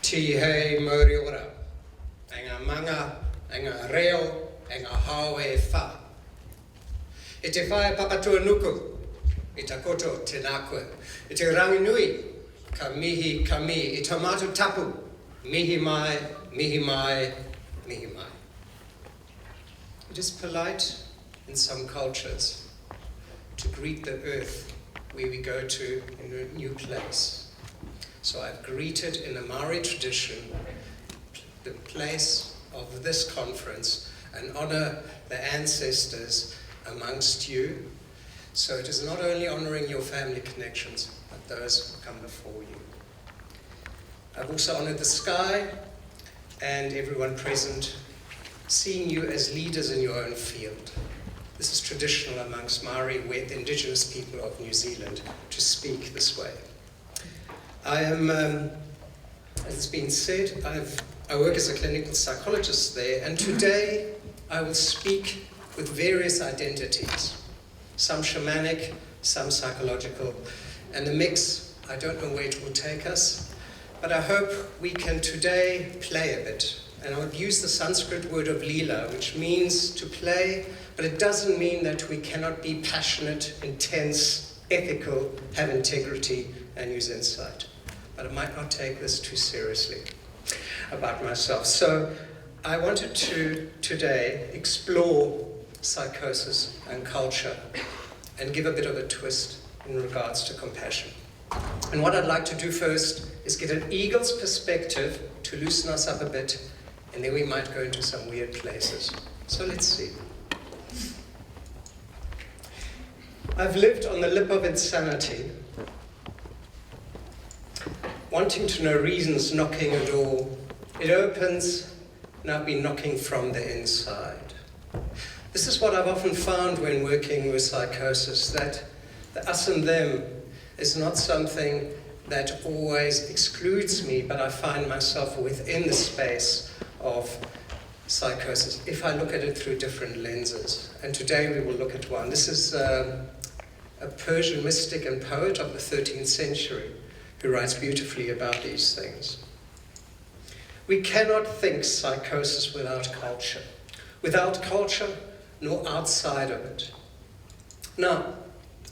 Ti hei mauri ora, enga manga, enga reo, enga hao e wha. E te whae papatua nuku, i ta koto te nākue. I te rangi nui, ka mihi, i tamatu tapu, mihi mai, mihi mai, mihi mai. It is polite in some cultures to greet the earth where we go to in a new place. So I've greeted in a Maori tradition the place of this conference and honor the ancestors amongst you. So it is not only honoring your family connections, but those who come before you. I've also honored the sky and everyone present, seeing you as leaders in your own field. This is traditional amongst Maori, the indigenous people of New Zealand, to speak this way. I am, as it's been said, I work as a clinical psychologist there, and today I will speak with various identities, some shamanic, some psychological, and the mix, I don't know where it will take us, but I hope we can today play a bit. And I would use the Sanskrit word of lila, which means to play, but it doesn't mean that we cannot be passionate, intense, ethical, have integrity, and use insight. But I might not take this too seriously about myself. So I wanted to today explore psychosis and culture and give a bit of a twist in regards to compassion. And what I'd like to do first is get an eagle's perspective to loosen us up a bit, and then we might go into some weird places. So let's see. I've lived on the lip of insanity, wanting to know reasons, knocking a door. It opens, and I've been knocking from the inside. This is what I've often found when working with psychosis, that the us and them is not something that always excludes me, but I find myself within the space of psychosis if I look at it through different lenses. And today we will look at one. This is a Persian mystic and poet of the 13th century who writes beautifully about these things. We cannot think psychosis without culture. Without culture, nor outside of it. Now,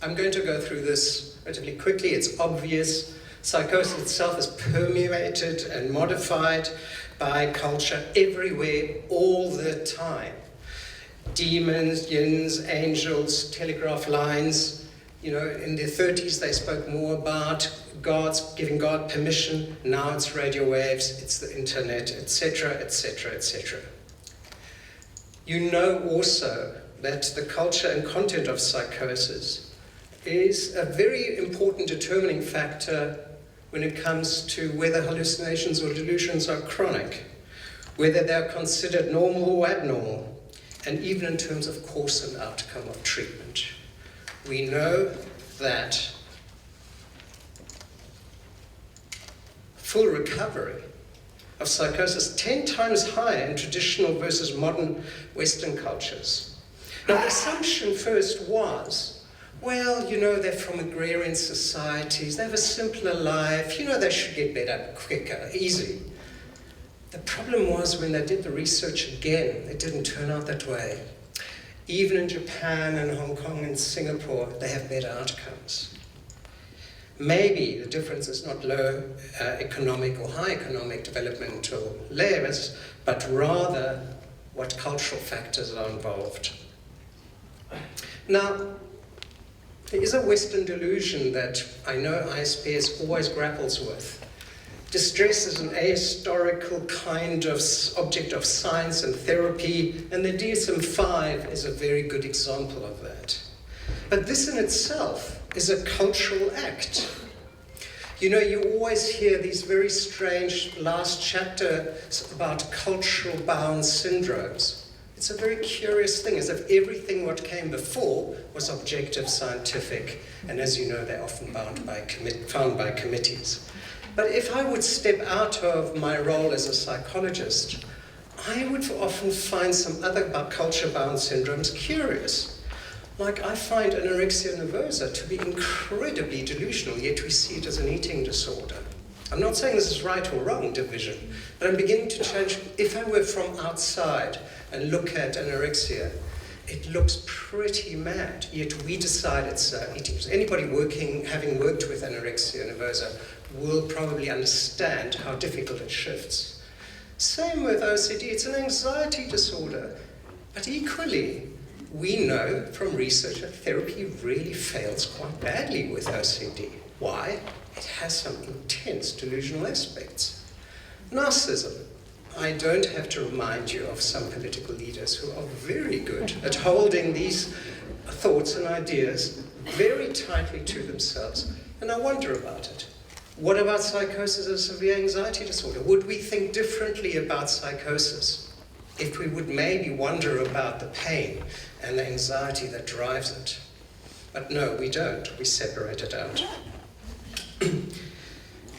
I'm going to go through this relatively quickly. It's obvious. Psychosis itself is permeated and modified by culture everywhere, all the time. Demons, yins, angels, telegraph lines. You know, in the 30s they spoke more about God's giving God permission. Now it's radio waves, it's the internet, etc., etc., etc. You know also that the culture and content of psychosis is a very important determining factor when it comes to whether hallucinations or delusions are chronic, whether they're considered normal or abnormal, and even in terms of course and outcome of treatment. We know that full recovery of psychosis 10 times higher in traditional versus modern Western cultures. Now the assumption first was, well, you know, they're from agrarian societies, they have a simpler life, you know, they should get better quicker, easy. The problem was when they did the research again, it didn't turn out that way. Even in Japan and Hong Kong and Singapore, they have better outcomes. Maybe the difference is not low economic or high economic developmental layers, but rather what cultural factors are involved. Now, there is a Western delusion that I know ISPS always grapples with. Distress is an ahistorical kind of object of science and therapy, and the DSM-5 is a very good example of that. But this in itself is a cultural act. You know, you always hear these very strange last chapters about cultural bound syndromes. It's a very curious thing, as if everything what came before was objective scientific, and as you know, they're often found by committees. But if I would step out of my role as a psychologist, I would often find some other culture-bound syndromes curious. Like I find anorexia nervosa to be incredibly delusional, yet we see it as an eating disorder. I'm not saying this is right or wrong division, but I'm beginning to change. If I were from outside and look at anorexia, it looks pretty mad, yet we decide it's eating. So anybody having worked with anorexia nervosa will probably understand how difficult it shifts. Same with OCD, it's an anxiety disorder. But equally, we know from research that therapy really fails quite badly with OCD. Why? It has some intense delusional aspects. Narcissism. I don't have to remind you of some political leaders who are very good at holding these thoughts and ideas very tightly to themselves, and I wonder about it. What about psychosis as severe anxiety disorder? Would we think differently about psychosis if we would maybe wonder about the pain and the anxiety that drives it? But no, we don't. We separate it out.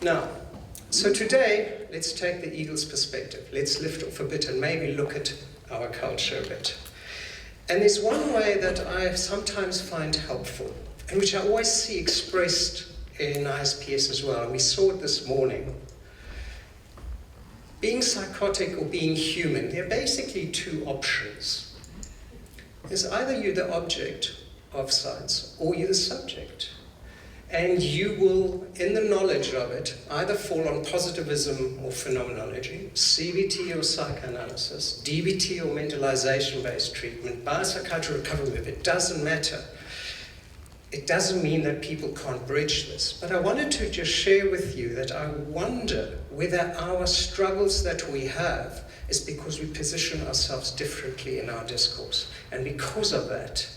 Now, so today, let's take the eagle's perspective. Let's lift off a bit and maybe look at our culture a bit. And there's one way that I sometimes find helpful, and which I always see expressed in ISPS as well, and we saw it this morning. Being psychotic or being human, there are basically two options. There's either you're the object of science or you're the subject. And you will, in the knowledge of it, either fall on positivism or phenomenology, CBT or psychoanalysis, DBT or mentalization-based treatment, biopsychiatry recovery move. It doesn't matter. It doesn't mean that people can't bridge this. But I wanted to just share with you that I wonder whether our struggles that we have is because we position ourselves differently in our discourse. And because of that,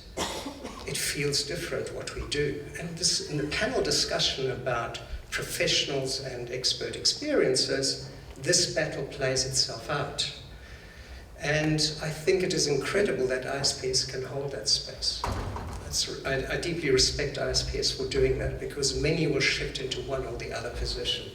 it feels different what we do. And this, in the panel discussion about professionals and expert experiences, this battle plays itself out. And I think it is incredible that ISPS can hold that space. I deeply respect ISPS for doing that, because many will shift into one or the other position.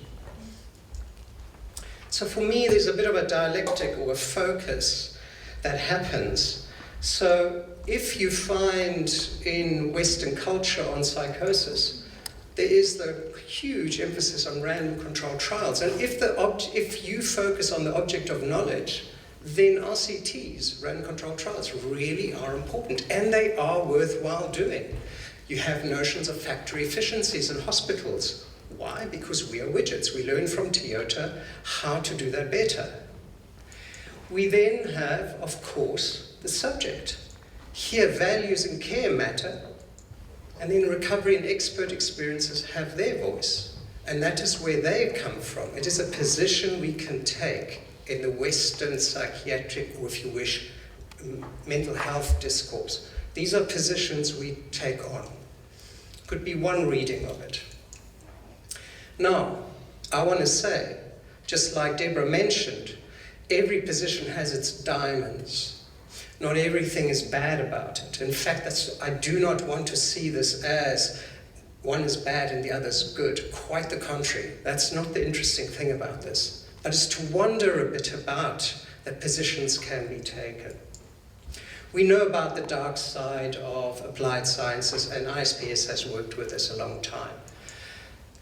So for me, there's a bit of a dialectic or a focus that happens. So if you find in Western culture on psychosis, there is the huge emphasis on random controlled trials. And if you focus on the object of knowledge, then RCTs, random controlled trials, really are important, and they are worthwhile doing. You have notions of factory efficiencies in hospitals. Why? Because we are widgets. We learn from Toyota how to do that better. We then have, of course, the subject. Here, values and care matter, and then recovery and expert experiences have their voice. And that is where they come from. It is a position we can take in the Western psychiatric, or if you wish, mental health discourse. These are positions we take on. Could be one reading of it. Now, I want to say, just like Deborah mentioned, every position has its diamonds. Not everything is bad about it. In fact, I do not want to see this as one is bad and the other is good. Quite the contrary. That's not the interesting thing about this. But it's to wonder a bit about that positions can be taken. We know about the dark side of applied sciences, and ISPS has worked with this a long time.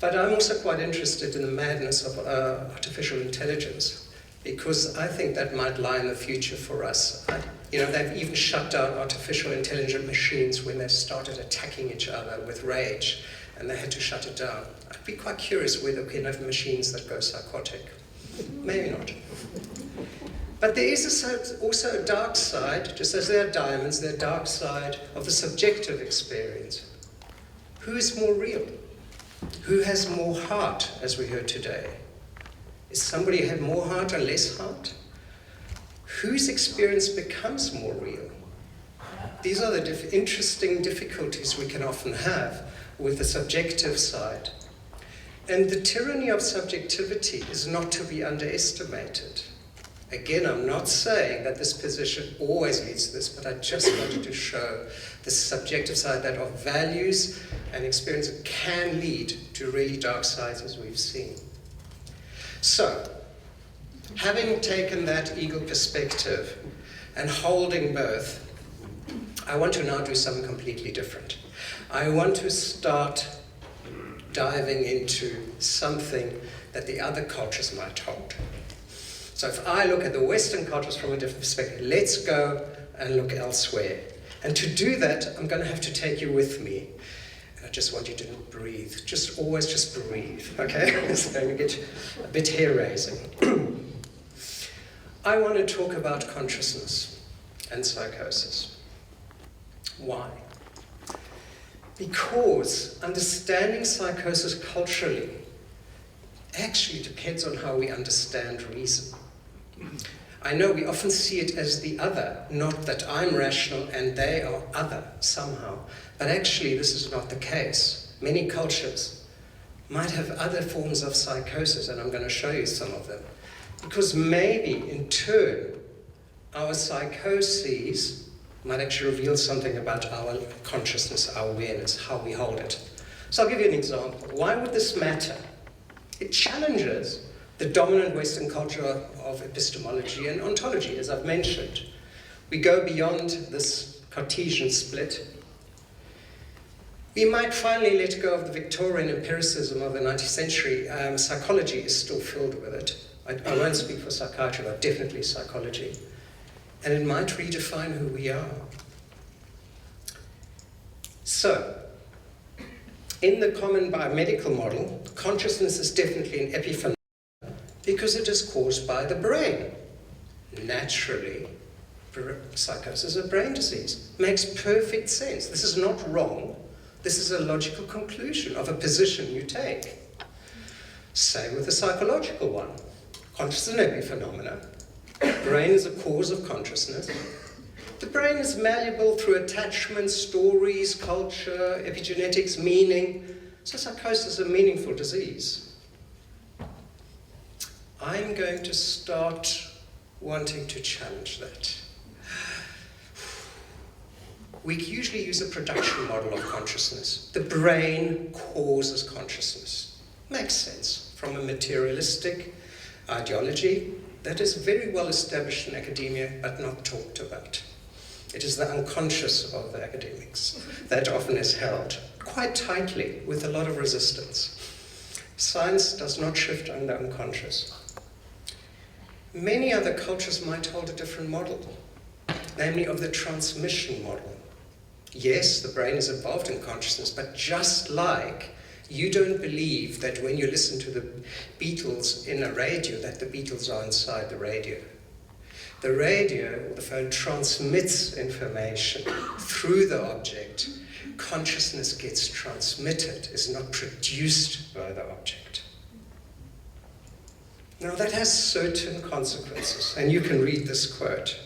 But I'm also quite interested in the madness of artificial intelligence, because I think that might lie in the future for us. They've even shut down artificial intelligent machines when they started attacking each other with rage, and they had to shut it down. I'd be quite curious whether we can have machines that go psychotic. Maybe not. But there is also a dark side, just as there are diamonds, there's a dark side of the subjective experience. Who is more real? Who has more heart, as we heard today? Is somebody have more heart or less heart? Whose experience becomes more real? These are the interesting difficulties we can often have with the subjective side. And the tyranny of subjectivity is not to be underestimated. Again, I'm not saying that this position always leads to this, but I just wanted to show the subjective side that of values and experience can lead to really dark sides, as we've seen. So, having taken that eagle perspective and holding both, I want to now do something completely different. I want to start diving into something that the other cultures might hold. So if I look at the Western cultures from a different perspective, let's go and look elsewhere. And to do that, I'm going to have to take you with me. And I just want you to breathe. Always just breathe, okay? It's going to get a bit hair-raising. I want to talk about consciousness and psychosis. Why? Because understanding psychosis culturally actually depends on how we understand reason. I know we often see it as the other, not that I'm rational and they are other somehow, but actually this is not the case. Many cultures might have other forms of psychosis, and I'm going to show you some of them, because maybe in turn our psychoses might actually reveal something about our consciousness, our awareness, how we hold it. So I'll give you an example. Why would this matter? It challenges the dominant Western culture of epistemology and ontology, as I've mentioned. We go beyond this Cartesian split. We might finally let go of the Victorian empiricism of the 19th century. Psychology is still filled with it. I won't speak for psychiatry, but definitely psychology. And it might redefine who we are. So, in the common biomedical model, consciousness is definitely an epiphenomenon because it is caused by the brain. Naturally, psychosis is a brain disease. Makes perfect sense. This is not wrong. This is a logical conclusion of a position you take. Same with the psychological one. Consciousness is an epiphenomenon. Brain is a cause of consciousness. The brain is malleable through attachment, stories, culture, epigenetics, meaning. So psychosis is a meaningful disease. I'm going to start wanting to challenge that. We usually use a production model of consciousness. The brain causes consciousness. Makes sense from a materialistic ideology that is very well established in academia but not talked about. It is the unconscious of the academics that often is held quite tightly with a lot of resistance. Science does not shift on the unconscious. Many other cultures might hold a different model, namely of the transmission model. Yes, the brain is involved in consciousness, but just like you don't believe that when you listen to the Beatles in a radio, that the Beatles are inside the radio. The radio, or the phone, transmits information through the object. Consciousness gets transmitted, is not produced by the object. Now that has certain consequences, and you can read this quote.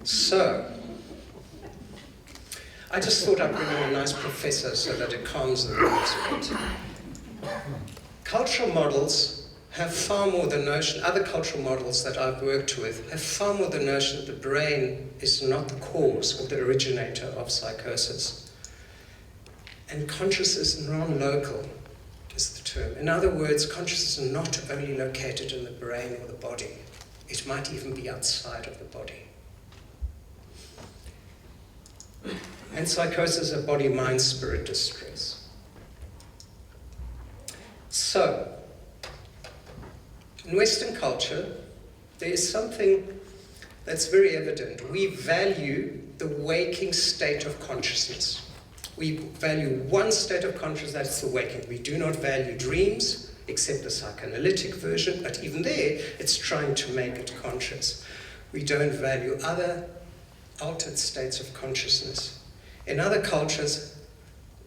So, I just thought I'd bring in a nice professor so that it calms the nerves a bit. Cultural models have far more the notion, other cultural models that I've worked with, have far more the notion that the brain is not the cause or the originator of psychosis. And consciousness is non-local, is the term. In other words, consciousness is not only located in the brain or the body. It might even be outside of the body. And psychosis is a body, mind, spirit distress. So, in Western culture, there is something that's very evident. We value the waking state of consciousness. We value one state of consciousness, that's the waking. We do not value dreams, except the psychoanalytic version, but even there, it's trying to make it conscious. We don't value other altered states of consciousness. In other cultures,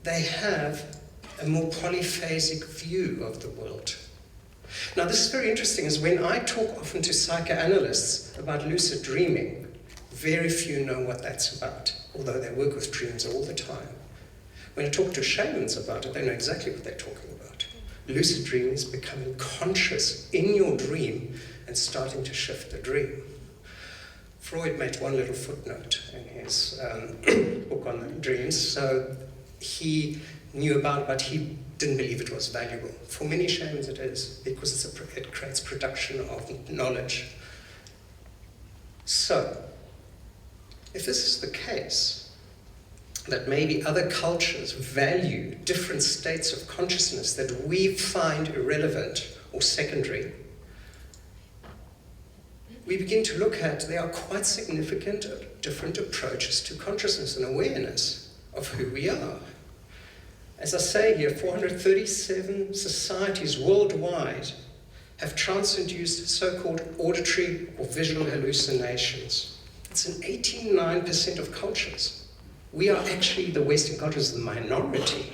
they have a more polyphasic view of the world. Now, this is very interesting, is when I talk often to psychoanalysts about lucid dreaming, very few know what that's about, although they work with dreams all the time. When I talk to shamans about it, they know exactly what they're talking about. Lucid dreaming is becoming conscious in your dream and starting to shift the dream. Freud made one little footnote in his book on the dreams, so he knew about it, but he didn't believe it was valuable. For many shamans it is, because it creates production of knowledge. So, if this is the case, that maybe other cultures value different states of consciousness that we find irrelevant or secondary, we begin to look at there are quite significant different approaches to consciousness and awareness of who we are. As I say here, 437 societies worldwide have trans-induced so-called auditory or visual hallucinations. It's in 89% of cultures. We are actually, the Western cultures, the minority.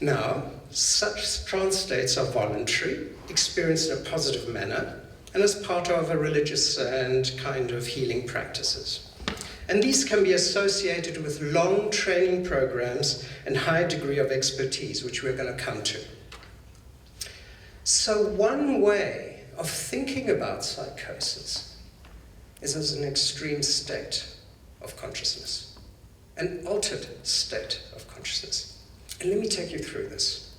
Now, such trance states are voluntary, experienced in a positive manner, and as part of a religious and kind of healing practices. And these can be associated with long training programs and high degree of expertise, which we're going to come to. So one way of thinking about psychosis is as an extreme state of consciousness, an altered state of consciousness. And let me take you through this.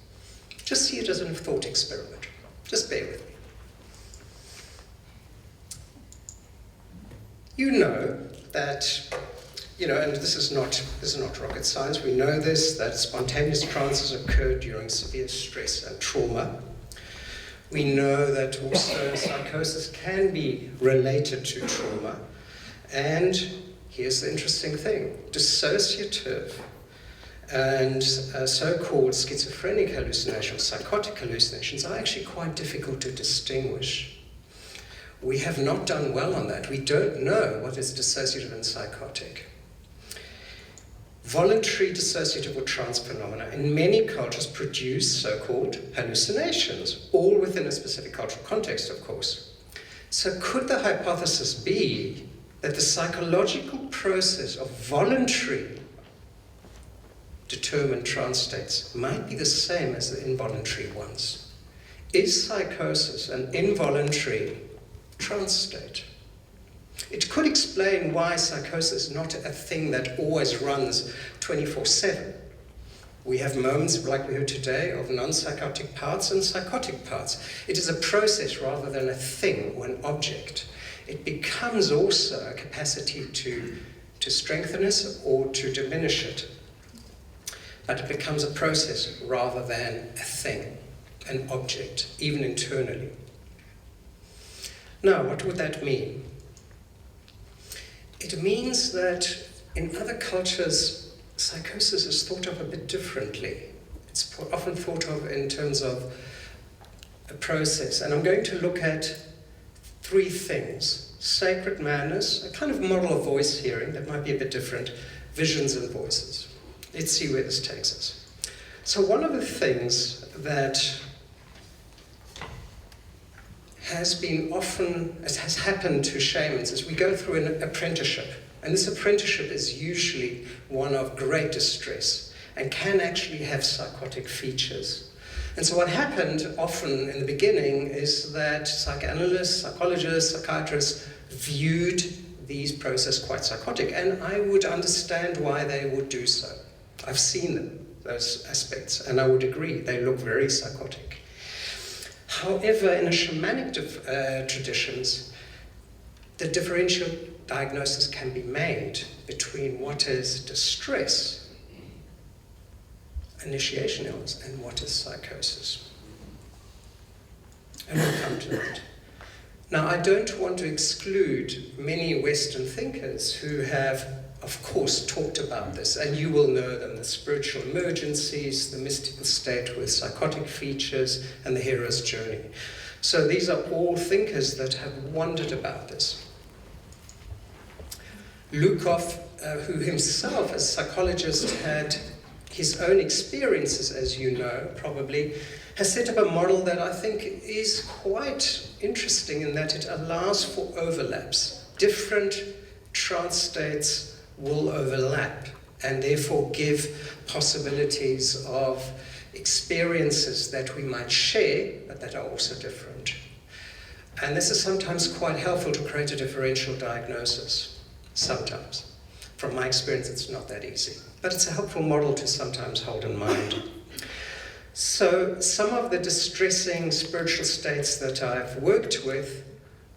Just see it as a thought experiment. Just bear with me. You know that, and this is not rocket science, we know this, that spontaneous trances occur during severe stress and trauma. We know that also psychosis can be related to trauma. And here's the interesting thing, dissociative and so-called schizophrenic hallucinations, psychotic hallucinations, are actually quite difficult to distinguish. We have not done well on that. We don't know what is dissociative and psychotic. Voluntary dissociative or trance phenomena in many cultures produce so-called hallucinations, all within a specific cultural context, of course. So could the hypothesis be that the psychological process of voluntary determined trance states might be the same as the involuntary ones? Is psychosis an involuntary trance state? It could explain why psychosis is not a thing that always runs 24/7. We have moments, like we heard today, of non-psychotic parts and psychotic parts. It is a process rather than a thing or an object. It becomes also a capacity to strengthen us or to diminish it. But it becomes a process rather than a thing, an object, even internally. Now, what would that mean? It means that in other cultures, psychosis is thought of a bit differently. It's often thought of in terms of a process. And I'm going to look at three things: sacred manners, a kind of model of voice hearing that might be a bit different, visions and voices. Let's see where this takes us. So one of the things that has happened to shamans is we go through an apprenticeship. And this apprenticeship is usually one of great distress and can actually have psychotic features. And so what happened often in the beginning is that psychoanalysts, psychologists, psychiatrists viewed these processes quite psychotic, and I would understand why they would do so. I've seen them, those aspects, and I would agree, they look very psychotic. However, in the shamanic traditions, the differential diagnosis can be made between what is distress, initiation illness, and what is psychosis. And we'll come to that. Now, I don't want to exclude many Western thinkers who have, of course, talked about this, and you will know them: the spiritual emergencies, the mystical state with psychotic features, and the hero's journey. So these are all thinkers that have wondered about this. Lukov, who himself as a psychologist had his own experiences, as you know, probably, has set up a model that I think is quite interesting in that it allows for overlaps. Different trance states will overlap and therefore give possibilities of experiences that we might share, but that are also different. And this is sometimes quite helpful to create a differential diagnosis. Sometimes. From my experience, it's not that easy. But it's a helpful model to sometimes hold in mind. So some of the distressing spiritual states that I've worked with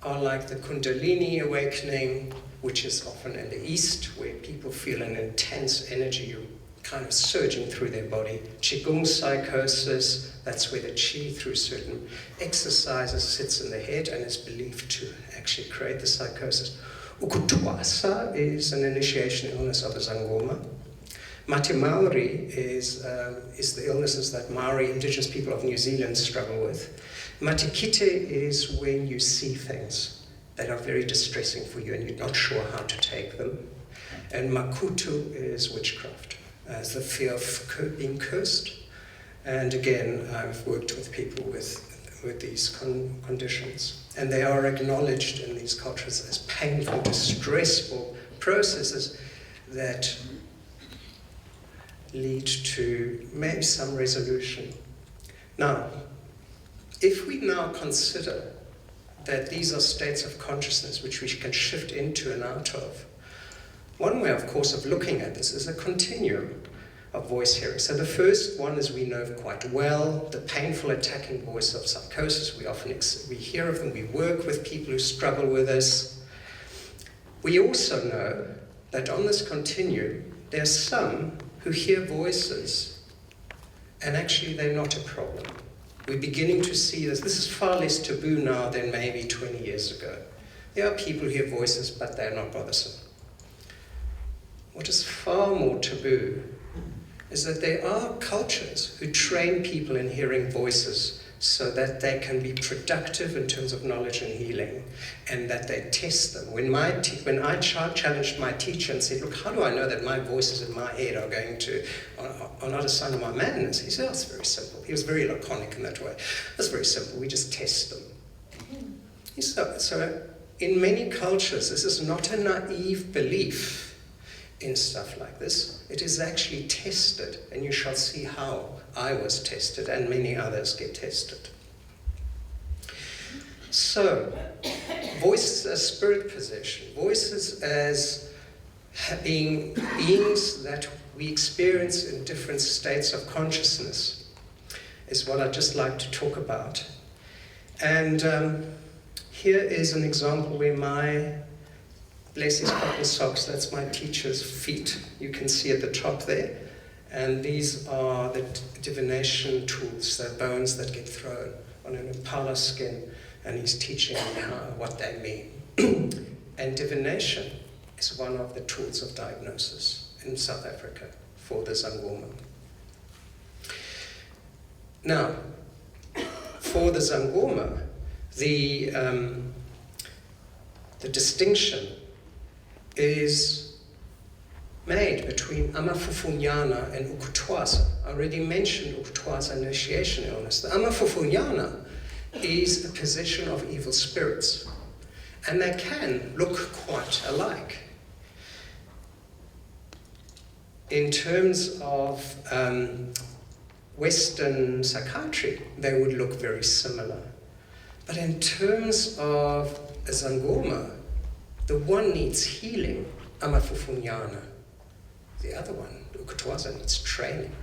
are like the Kundalini awakening, which is often in the East, where people feel an intense energy kind of surging through their body. Qigong psychosis, that's where the qi through certain exercises sits in the head and is believed to actually create the psychosis. Ukutwasa is an initiation illness of a Zangoma. Mate Maori is the illnesses that Maori indigenous people of New Zealand struggle with. Mate Kite is when you see things that are very distressing for you and you're not sure how to take them. And Makutu is witchcraft, as the fear of being cursed. And again, I've worked with people with these conditions. And they are acknowledged in these cultures as painful, distressful processes that lead to maybe some resolution. Now, if we now consider that these are states of consciousness which we can shift into and out of, one way, of course, of looking at this is a continuum of voice hearing. So the first one, as we know quite well, the painful attacking voice of psychosis. We hear of them, we work with people who struggle with this. We also know that on this continuum, there are some who hear voices, and actually they're not a problem. We're beginning to see this. This is far less taboo now than maybe 20 years ago. There are people who hear voices, but they're not bothersome. What is far more taboo is that there are cultures who train people in hearing voices so that they can be productive in terms of knowledge and healing, and that they test them. When I challenged my teacher and said, look, how do I know that my voices in my head are not a sign of my madness? He said, oh, it's very simple. He was very laconic in that way. It's very simple, we just test them. So in many cultures, this is not a naive belief in stuff like this. It is actually tested, and you shall see how I was tested and many others get tested. So, voices as spirit possession, voices as being beings that we experience in different states of consciousness is what I'd just like to talk about. And here is an example where my bless his cotton socks, that's my teacher's feet. You can see at the top there. And these are the divination tools, the bones that get thrown on an impala skin, and he's teaching what they mean. And divination is one of the tools of diagnosis in South Africa for the Zangoma. Now, for the Zangoma, the distinction is made between Amafufunyana and Ukutwasa. I already mentioned Ukutwasa initiation illness. The Amafufunyana is a possession of evil spirits, and they can look quite alike. In terms of Western psychiatry, they would look very similar. But in terms of a Zangoma, the one needs healing, Amafufunyana. The other one, Ukutwasa, needs training.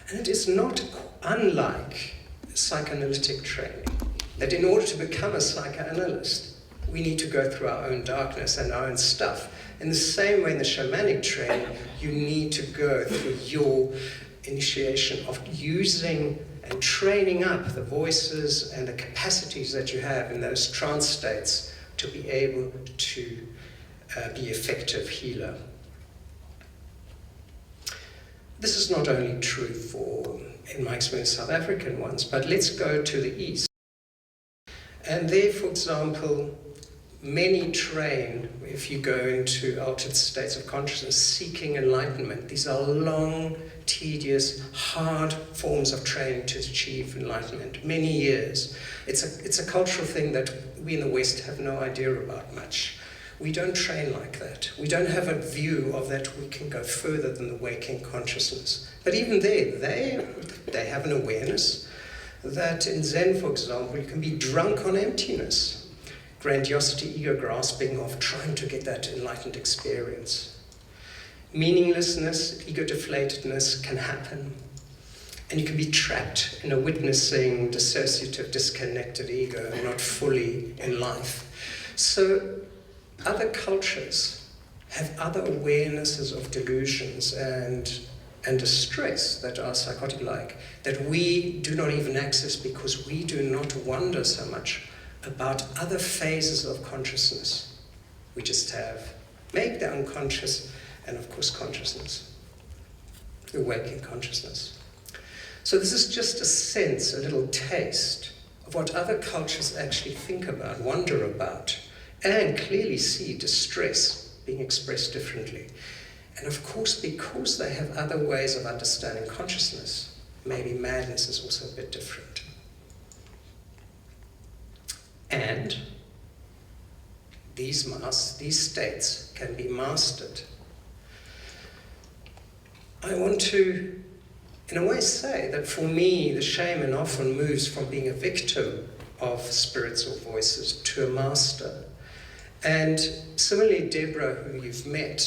And it is not unlike psychoanalytic training, that in order to become a psychoanalyst, we need to go through our own darkness and our own stuff. In the same way in the shamanic training, you need to go through your initiation of using and training up the voices and the capacities that you have in those trance states to be able to be effective healer. This is not only true for, in my experience, South African ones, but let's go to the East. And there, for example, many train, if you go into altered states of consciousness, seeking enlightenment. These are long, tedious, hard forms of training to achieve enlightenment, many years. It's a cultural thing that we in the West have no idea about much. We don't train like that. We don't have a view of that we can go further than the waking consciousness. But even there, they have an awareness that in Zen, for example, you can be drunk on emptiness. Grandiosity, ego grasping of trying to get that enlightened experience. Meaninglessness, ego deflatedness can happen. And you can be trapped in a witnessing, dissociative, disconnected ego, not fully in life. So other cultures have other awarenesses of delusions and distress that are psychotic-like, that we do not even access because we do not wonder so much about other phases of consciousness. We just have maybe the unconscious and of course consciousness, the waking consciousness. So this is just a sense, a little taste of what other cultures actually think about, wonder about, and clearly see distress being expressed differently. And of course, because they have other ways of understanding consciousness, maybe madness is also a bit different. And these states can be mastered. I want to, in a way, say that for me, the shaman often moves from being a victim of spirits or voices to a master. And similarly, Deborah, who you've met,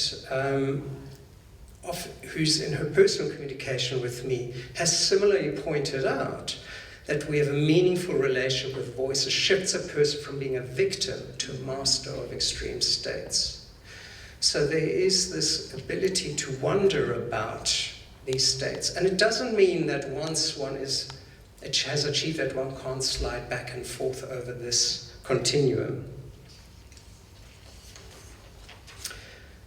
who's in her personal communication with me, has similarly pointed out that we have a meaningful relationship with voices, shifts a person from being a victim to a master of extreme states. So there is this ability to wonder about these states. And it doesn't mean that once one has achieved that, one can't slide back and forth over this continuum.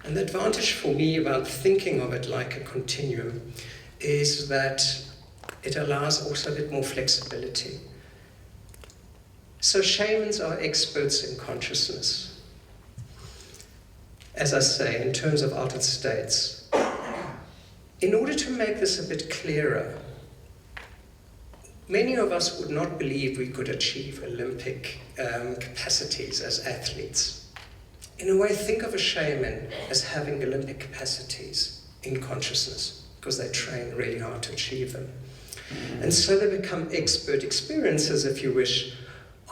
And the advantage for me about thinking of it like a continuum is that it allows also a bit more flexibility. So shamans are experts in consciousness. As I say, in terms of altered states. In order to make this a bit clearer, many of us would not believe we could achieve Olympic capacities as athletes. In a way, think of a shaman as having Olympic capacities in consciousness, because they train really hard to achieve them. And so they become expert experiencers, if you wish,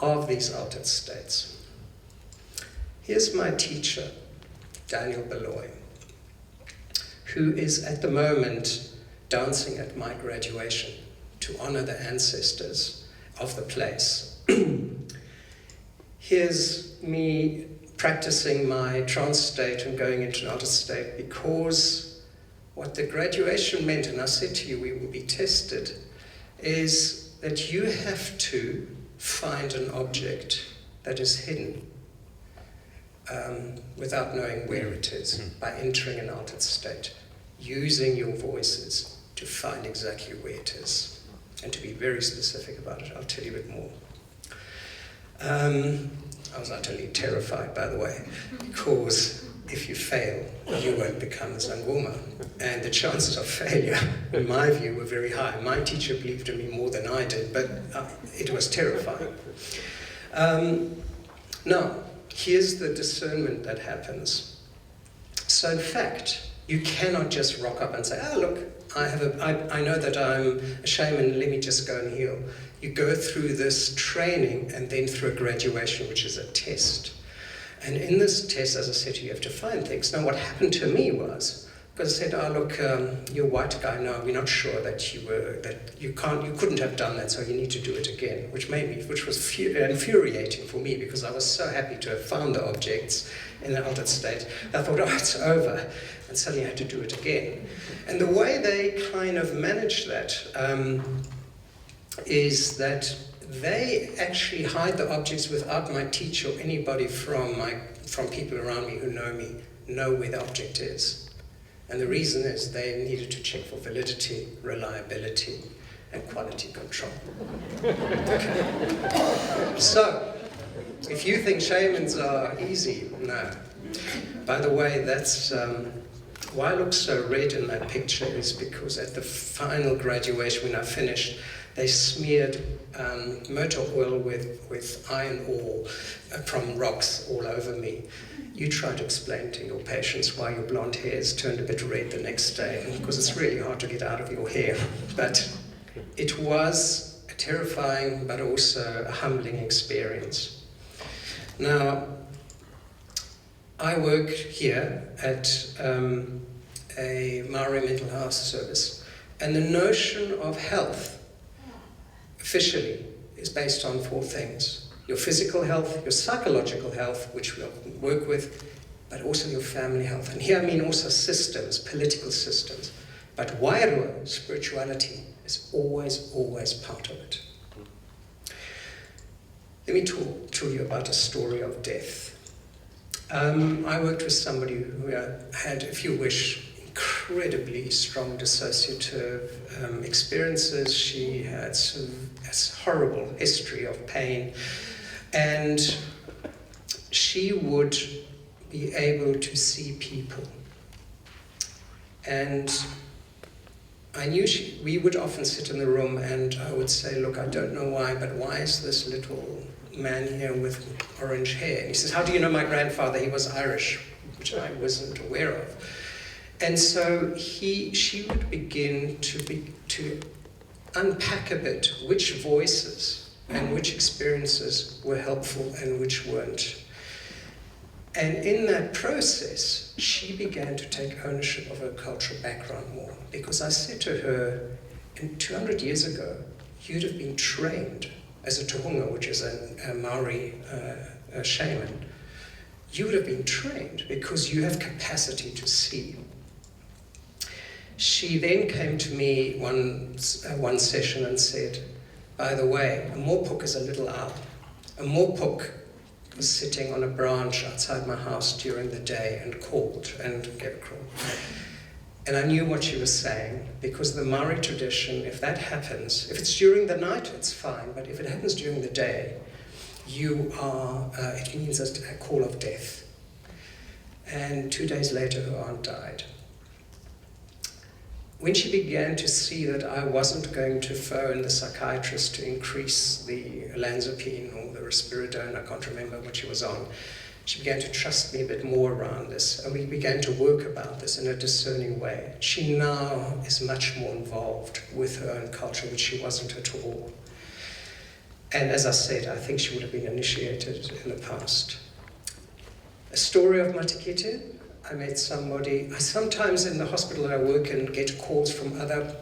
of these altered states. Here's my teacher, Daniel Beloy, who is at the moment dancing at my graduation to honor the ancestors of the place. Here's me practicing my trance state and going into an altered state, because what the graduation meant, and I said to you we will be tested, is that you have to find an object that is hidden without knowing where it is, by entering an altered state, using your voices to find exactly where it is, and to be very specific about it. I'll tell you a bit more. I was utterly terrified, by the way, because if you fail, you won't become a Sangoma. And the chances of failure, in my view, were very high. My teacher believed in me more than I did, but it was terrifying. Now, here's the discernment that happens. So in fact, you cannot just rock up and say, oh, look, I know that I'm a shaman, let me just go and heal. You go through this training and then through a graduation, which is a test. And in this test, as I said to you, you have to find things. Now, what happened to me was, because I said, oh, look, you're a white guy, no, we're not sure that you couldn't have done that, so you need to do it again, which was infuriating for me, because I was so happy to have found the objects in the altered state. I thought, oh, it's over, and suddenly I had to do it again. And the way they kind of managed that is that they actually hide the objects without my teacher or anybody from people around me who know where the object is. And the reason is they needed to check for validity, reliability, and quality control. Okay. So, if you think shamans are easy, no. By the way, that's why I look so red in that picture is because at the final graduation, when I finished, they smeared motor oil with iron ore from rocks all over me. You try to explain to your patients why your blonde hair has turned a bit red the next day, because it's really hard to get out of your hair. But it was a terrifying but also a humbling experience. Now, I work here at a Maori mental health service, and the notion of health officially is based on 4 things. Your physical health, your psychological health, which we often work with, but also your family health. And here I mean also systems, political systems. But wairua, spirituality, is always, always part of it. Let me talk to you about a story of death. I worked with somebody who had, if you wish, incredibly strong dissociative experiences. She had a horrible history of pain, and she would be able to see people. And I knew we would often sit in the room and I would say, look, I don't know why, but why is this little man here with orange hair? And he says, how do you know my grandfather? He was Irish, which I wasn't aware of. And so she would begin to unpack a bit which voices and which experiences were helpful and which weren't. And in that process, she began to take ownership of her cultural background more. Because I said to her, 200 years ago, you'd have been trained as a tohunga, which is a Maori shaman. You would have been trained because you have capacity to see. She then came to me one session and said, by the way, a mopuk is a little owl. A mopuk was sitting on a branch outside my house during the day and called and gave a call. And I knew what she was saying, because the Maori tradition, if that happens, if it's during the night, it's fine, but if it happens during the day, it means a call of death. And 2 days later, her aunt died. When she began to see that I wasn't going to phone the psychiatrist to increase the olanzapine or the risperidone, I can't remember what she was on, she began to trust me a bit more around this, and we began to work about this in a discerning way. She now is much more involved with her own culture, which she wasn't at all. And as I said, I think she would have been initiated in the past. A story of Matikite. I met somebody, sometimes in the hospital that I work in, get calls from other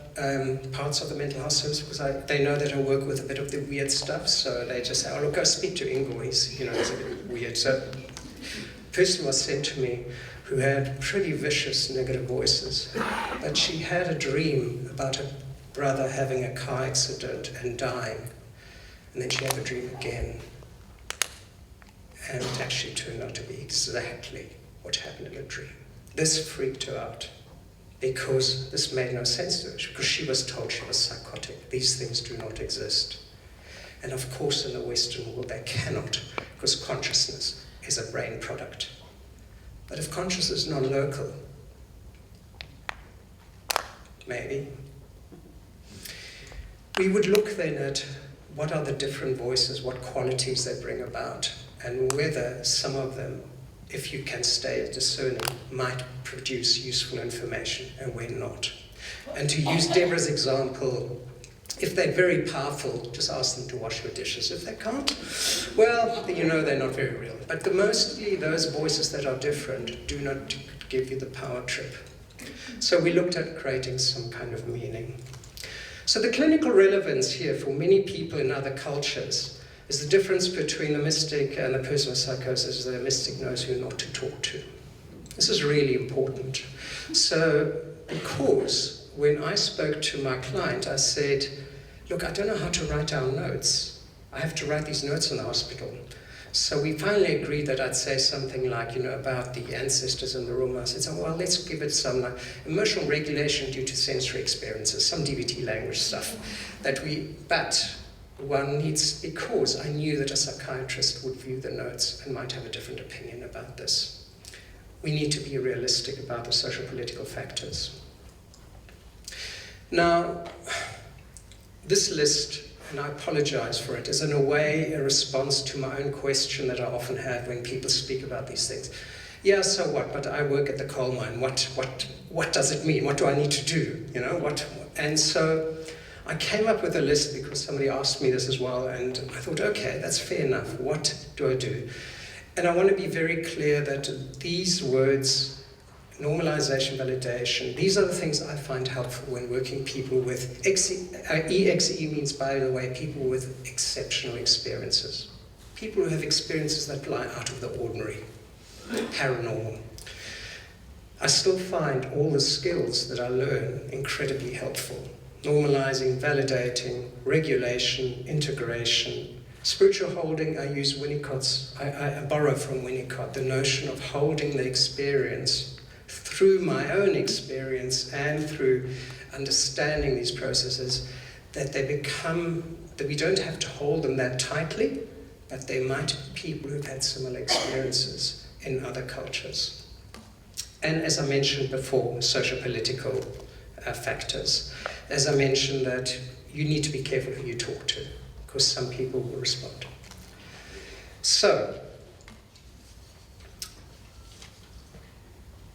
parts of the mental health service because they know that I work with a bit of the weird stuff, so they just say, oh look, go speak to Ingo, he's a bit weird. So a person was sent to me who had pretty vicious negative voices, but she had a dream about her brother having a car accident and dying, and then she had a dream again, and it actually turned out to be exactly what happened in a dream. This freaked her out because this made no sense to her, because she was told she was psychotic. These things do not exist. And of course in the Western world they cannot, because consciousness is a brain product. But if consciousness is non-local, maybe. We would look then at what are the different voices, what qualities they bring about, and whether some of them, if you can stay discerning, might produce useful information and when not. And to use Deborah's example, if they're very powerful, just ask them to wash your dishes. If they can't, well, they're not very real. But mostly those voices that are different do not give you the power trip. So we looked at creating some kind of meaning. So the clinical relevance here for many people in other cultures is the difference between the mystic and the person with psychosis. The mystic knows who not to talk to. This is really important. So, because when I spoke to my client, I said, look, I don't know how to write down notes. I have to write these notes in the hospital. So we finally agreed that I'd say something like, about the ancestors in the room. I said, well, let's give it some emotional regulation due to sensory experiences, some DBT language stuff but one needs, because I knew that a psychiatrist would view the notes and might have a different opinion about this. We need to be realistic about the social political factors. Now, this list, and I apologize for it, is in a way a response to my own question that I often have when people speak about these things. Yeah, so what? But I work at the coal mine. What does it mean? What do I need to do? And so I came up with a list because somebody asked me this as well, and I thought, okay, that's fair enough. What do I do? And I want to be very clear that these words, normalization, validation, these are the things I find helpful when working people with EXE means, by the way, people with exceptional experiences. people who have experiences that lie out of the ordinary, paranormal. I still find all the skills that I learn incredibly helpful. Normalizing, validating, regulation, integration. Spiritual holding, I use Winnicott's, I borrow from Winnicott, the notion of holding the experience through my own experience and through understanding these processes, that they become, that we don't have to hold them that tightly, but they might be people who've had similar experiences in other cultures. And as I mentioned before, socio-political factors. As I mentioned, that you need to be careful who you talk to, because some people will respond. So,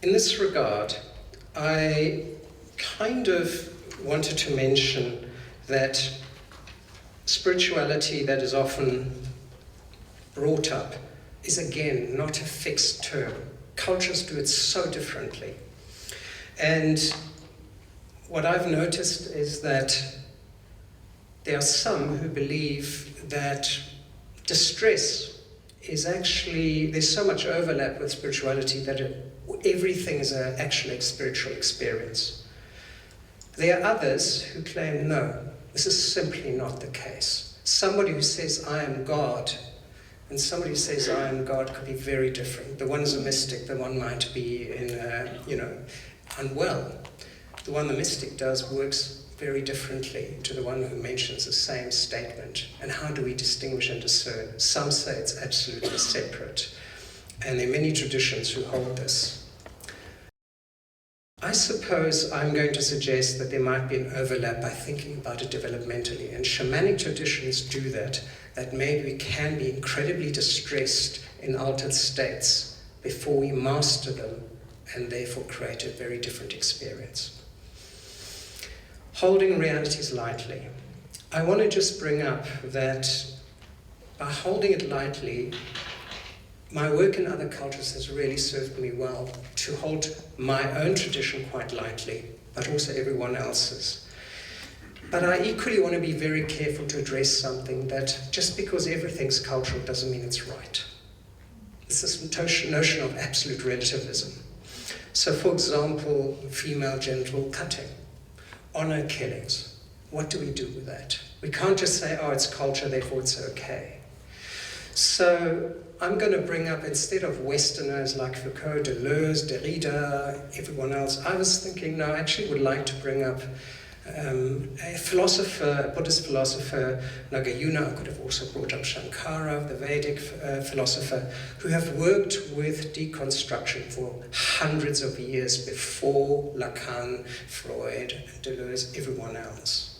in this regard, I kind of wanted to mention that spirituality that is often brought up is, again, not a fixed term. Cultures do it so differently. And what I've noticed is that there are some who believe that distress is actually, there's so much overlap with spirituality that everything is an actual spiritual experience. There are others who claim, no, this is simply not the case. Somebody who says, I am God, and somebody who says, I am God, could be very different. The one is a mystic, the one might be unwell. The one the mystic does works very differently to the one who mentions the same statement. And how do we distinguish and discern? Some say it's absolutely separate. And there are many traditions who hold this. I suppose I'm going to suggest that there might be an overlap by thinking about it developmentally. And shamanic traditions do that maybe we can be incredibly distressed in altered states before we master them and therefore create a very different experience. Holding realities lightly. I want to just bring up that by holding it lightly, my work in other cultures has really served me well to hold my own tradition quite lightly, but also everyone else's. But I equally want to be very careful to address something that just because everything's cultural doesn't mean it's right. It's this notion of absolute relativism. So for example, female genital cutting, honor killings. What do we do with that? We can't just say, oh, it's culture, therefore it's okay. So I'm going to bring up, instead of Westerners like Foucault, Deleuze, Derrida, everyone else, I was thinking, no, I actually would like to bring up a philosopher, a Buddhist philosopher, Nagarjuna. I could have also brought up Shankara, the Vedic philosopher, who have worked with deconstruction for hundreds of years before Lacan, Freud, Deleuze, everyone else.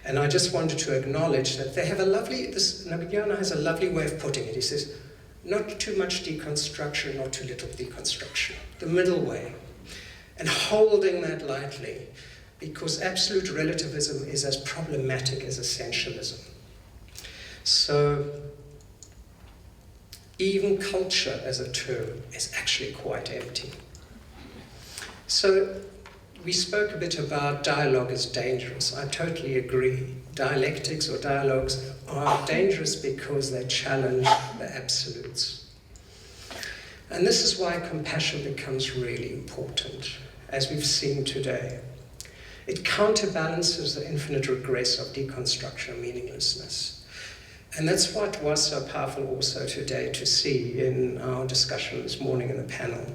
And I just wanted to acknowledge that they have Nagarjuna has a lovely way of putting it. He says, not too much deconstruction, not too little deconstruction. The middle way. And holding that lightly, because absolute relativism is as problematic as essentialism. So even culture as a term is actually quite empty. So we spoke a bit about dialogue as dangerous. I totally agree. Dialectics or dialogues are dangerous because they challenge the absolutes. And this is why compassion becomes really important, as we've seen today. It counterbalances the infinite regress of deconstruction and meaninglessness. And that's what was so powerful also today to see in our discussion this morning in the panel.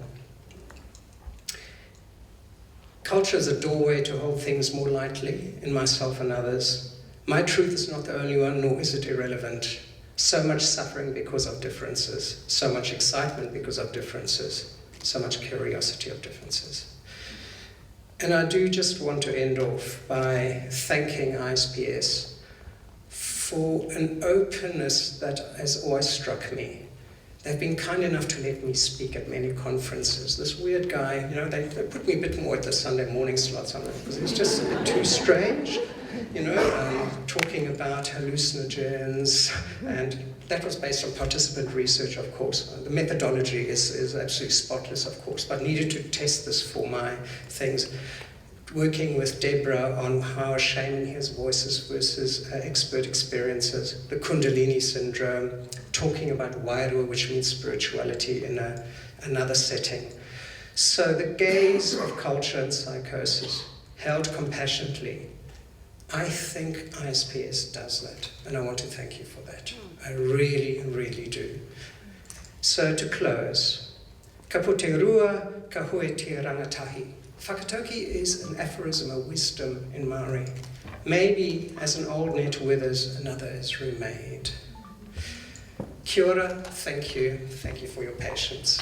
Culture is a doorway to hold things more lightly in myself and others. My truth is not the only one, nor is it irrelevant. So much suffering because of differences, so much excitement because of differences, so much curiosity of differences. And I do just want to end off by thanking ISPS for an openness that has always struck me. They've been kind enough to let me speak at many conferences. This weird guy, they put me a bit more at the Sunday morning slots on it because it's just a bit too strange, talking about hallucinogens, and that was based on participant research, of course. The methodology is absolutely spotless, of course, but needed to test this for my things. working with Deborah on how shaming hears voices versus expert experiences, the Kundalini syndrome, talking about Wairu, which means spirituality in another setting. So the gaze of culture and psychosis, held compassionately, I think ISPS does that, and I want to thank you for that. I really, really do. So to close, ka po te rua, ka hoe te rangatahi. Whakatauki is an aphorism, a wisdom in Māori. Maybe as an old net withers, another is remade. Kia ora, thank you for your patience.